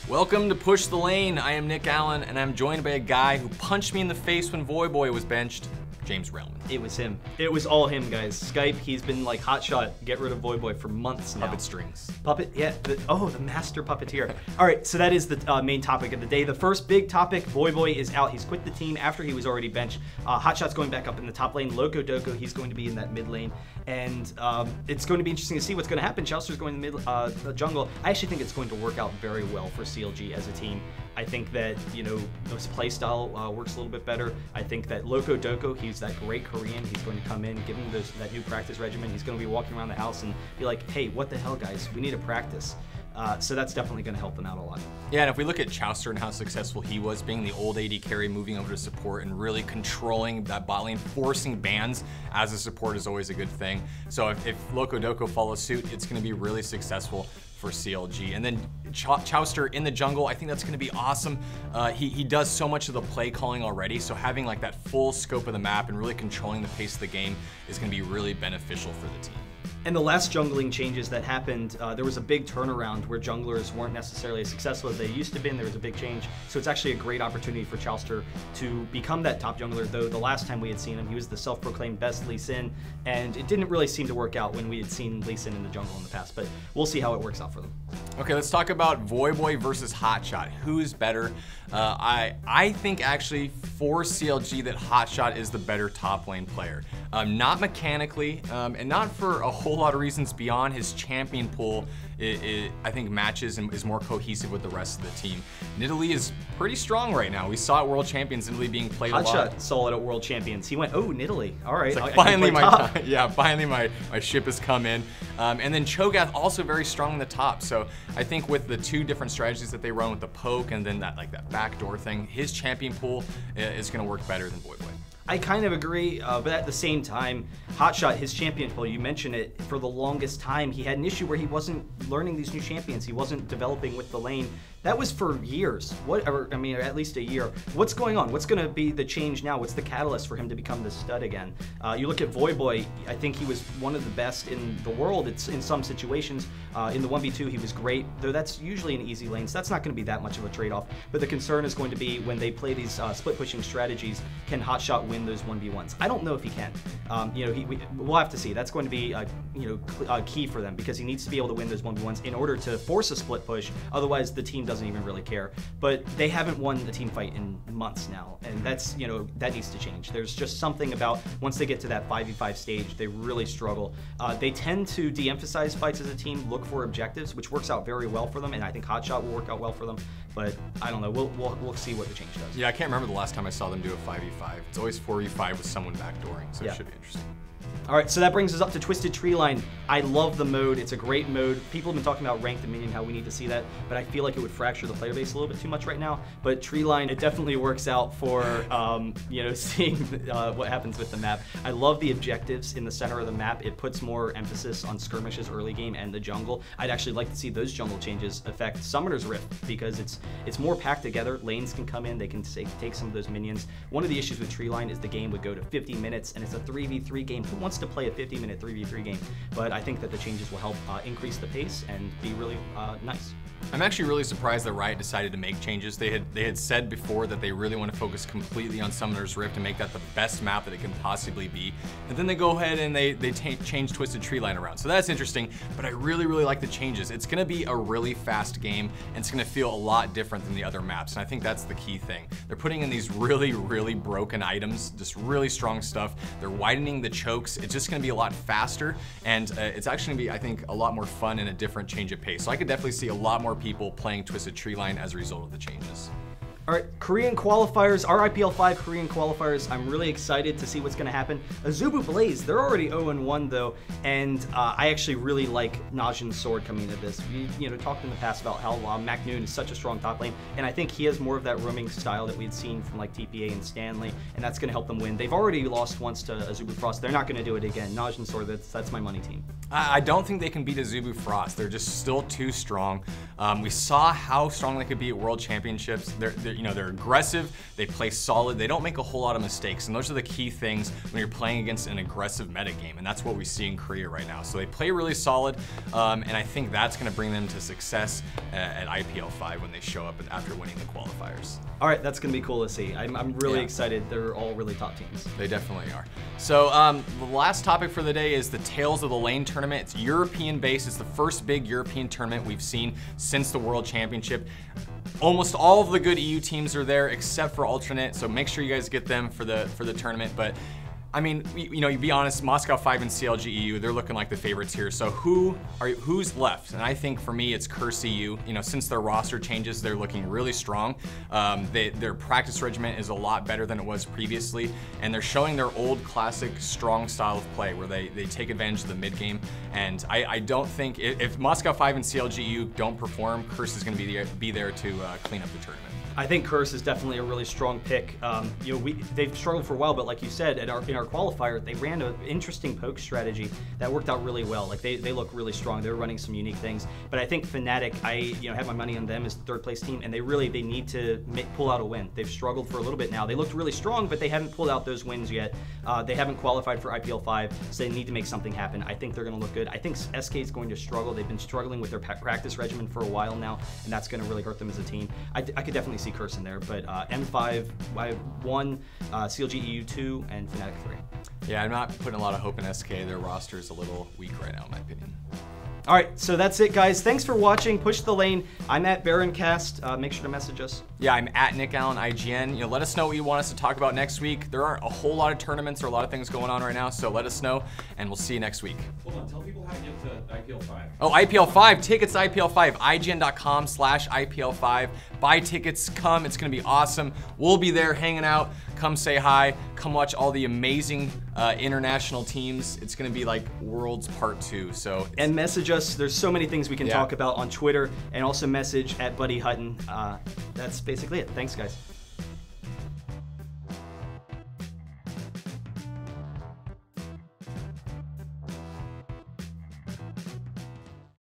Welcome to Push the Lane. I am Nick Allen, and I'm joined by a guy who punched me in the face when Voyboy was benched, James Reilman. It was him. It was all him, guys. Skype, he's been like Hotshot, get rid of Voyboy for months now. Puppet strings. Puppet, yeah. The master puppeteer. All right, so that is the main topic of the day. The first big topic, Voyboy is out. He's quit the team after he was already benched. Hotshot's going back up in the top lane. Loco Doco, he's going to be in that mid lane. And it's going to be interesting to see what's going to happen. Chaucer's going to the jungle. I actually think it's going to work out very well for CLG as a team. I think that, you know, his play style works a little bit better. I think that Loco Doco, he's that great Korean. He's going to come in, give him that new practice regimen. He's going to be walking around the house and be like, hey, what the hell, guys? We need to practice. So that's definitely going to help them out a lot. Yeah, and if we look at Chaucer and how successful he was, being the old AD carry, moving over to support, and really controlling that bot lane, forcing bans as a support is always a good thing. So if Loco Doco follows suit, it's going to be really successful for CLG. And then Chaucer in the jungle, I think that's going to be awesome. He does so much of the play calling already, so having like that full scope of the map and really controlling the pace of the game is going to be really beneficial for the team. And the last jungling changes that happened, there was a big turnaround where junglers weren't necessarily as successful as they used to be. There was a big change. So it's actually a great opportunity for Chaucer to become that top jungler, though the last time we had seen him, he was the self-proclaimed best Lee Sin, and it didn't really seem to work out when we had seen Lee Sin in the jungle in the past, but we'll see how it works out for them. Okay, let's talk about Voyboy versus Hotshot. Who's better? I think actually for CLG that Hotshot is the better top lane player. Not mechanically, and not for a whole lot of reasons beyond his champion pool. I think matches and is more cohesive with the rest of the team. Nidalee is pretty strong right now. We saw at World Champions Nidalee being played a lot. Hotshot saw it at World Champions. He went, oh, Nidalee. All right, like, finally my time. Yeah, finally my ship has come in. And then Cho'Gath also very strong in the top. So I think with the two different strategies that they run with the poke and then that backdoor thing, his champion pool is going to work better than Voyboy. I kind of agree, but at the same time, Hotshot, his champion pool, you mentioned it, for the longest time, he had an issue where he wasn't learning these new champions. He wasn't developing with the lane. That was for years, I mean, at least a year. What's going on? What's going to be the change now? What's the catalyst for him to become the stud again? You look at Voyboy, I think he was one of the best in the world. It's in some situations. In the 1v2, he was great, though that's usually an easy lane, so that's not going to be that much of a trade-off. But the concern is going to be when they play these split-pushing strategies, can Hotshot win those 1v1s? I don't know if he can. You know, we'll have to see. That's going to be key for them, because he needs to be able to win those 1v1s in order to force a split push. Otherwise, the team doesn't even really care. But they haven't won a team fight in months now, and that's, you know, that needs to change. There's just something about once they get to that 5v5 stage, they really struggle. They tend to de-emphasize fights as a team, look for objectives, which works out very well for them, and I think Hotshot will work out well for them. But I don't know. We'll see what the change does. Yeah, I can't remember the last time I saw them do a 5v5. It's always 4v5 with someone backdooring, so it should be interesting. All right, so that brings us up to Twisted Treeline. I love the mode. It's a great mode. People have been talking about ranked and minion, how we need to see that, but I feel like it would fracture the player base a little bit too much right now. But Treeline, it definitely works out for you know, seeing what happens with the map. I love the objectives in the center of the map. It puts more emphasis on skirmishes early game and the jungle. I'd actually like to see those jungle changes affect Summoner's Rift, because it's more packed together. Lanes can come in, they can take some of those minions. One of the issues with Treeline is the game would go to 50 minutes, and it's a 3v3 game. Who wants to play a 50-minute 3v3 game? But I think that the changes will help increase the pace and be really nice. I'm actually really surprised that Riot decided to make changes. They had said before that they really want to focus completely on Summoner's Rift and make that the best map that it can possibly be. And then they go ahead and they change Twisted Treeline around. So that's interesting, but I really like the changes. It's going to be a really fast game, and it's going to feel a lot different than the other maps, and I think that's the key thing. They're putting in these really broken items, just really strong stuff. They're widening the chokes. It's just going to be a lot faster, and it's actually going to be, I think, a lot more fun and a different change of pace. So I could definitely see a lot more people playing Twisted Treeline as a result of the changes. All right, Korean Qualifiers, our IPL 5 Korean Qualifiers. I'm really excited to see what's going to happen. Azubu Blaze, they're already 0-1 though, and I actually really like Najin's sword coming into this. We talked in the past about how Mac Noon is such a strong top lane, and I think he has more of that roaming style that we'd seen from like TPA and Stanley, and that's going to help them win. They've already lost once to Azubu Frost. They're not going to do it again. Najin's sword, that's my money team. I don't think they can beat Azubu Frost. They're just still too strong. We saw how strong they could be at World Championships. they're aggressive, they play solid, they don't make a whole lot of mistakes, and those are the key things when you're playing against an aggressive meta game, and that's what we see in Korea right now. So they play really solid, and I think that's going to bring them to success at IPL 5 when they show up after winning the qualifiers. All right, that's going to be cool to see. I'm really excited. They're all really top teams. They definitely are. So the last topic for the day is the Tales of the Lane tournament. It's European based. It's the first big European tournament we've seen since the World Championship. Almost all of the good EU teams are there except for Alternate, so make sure you guys get them for the tournament. But I mean, you be honest, Moscow 5 and CLG EU, they're looking like the favorites here. So who's left? And I think for me, it's Curse EU. Since their roster changes, they're looking really strong. Their practice regimen is a lot better than it was previously, and they're showing their old classic strong style of play where they take advantage of the mid game. And I don't think if Moscow 5 and CLG EU don't perform, Curse is going to be there to clean up the tournament. I think Curse is definitely a really strong pick. They've struggled for a while, but like you said, in our qualifier, they ran an interesting poke strategy that worked out really well. Like they look really strong. They're running some unique things. But I think Fnatic, I have my money on them as the third place team, and they need to pull out a win. They've struggled for a little bit now. They looked really strong, but they haven't pulled out those wins yet. They haven't qualified for IPL 5, so they need to make something happen. I think they're going to look good. I think SK is going to struggle. They've been struggling with their practice regimen for a while now, and that's going to really hurt them as a team. I could definitely see Curse in there, but M5 1, CLG EU 2, and Fnatic 3. Yeah, I'm not putting a lot of hope in SK. Their roster is a little weak right now, in my opinion. All right, so that's it, guys. Thanks for watching Push the Lane. I'm at Baroncast. Make sure to message us. Yeah, I'm at Nick Allen IGN. Let us know what you want us to talk about next week. There aren't a whole lot of tournaments or a lot of things going on right now, so let us know, and we'll see you next week. Hold on, tell people how to get to IPL 5. Oh, IPL 5, tickets to IPL 5, IGN.com/IPL 5. Buy tickets, come, it's gonna be awesome. We'll be there hanging out. Come say hi, come watch all the amazing international teams. It's gonna be like Worlds Part 2, so. And message us, there's so many things we can talk about on Twitter, and also message at Buddy Hutton. That's basically it. Thanks, guys.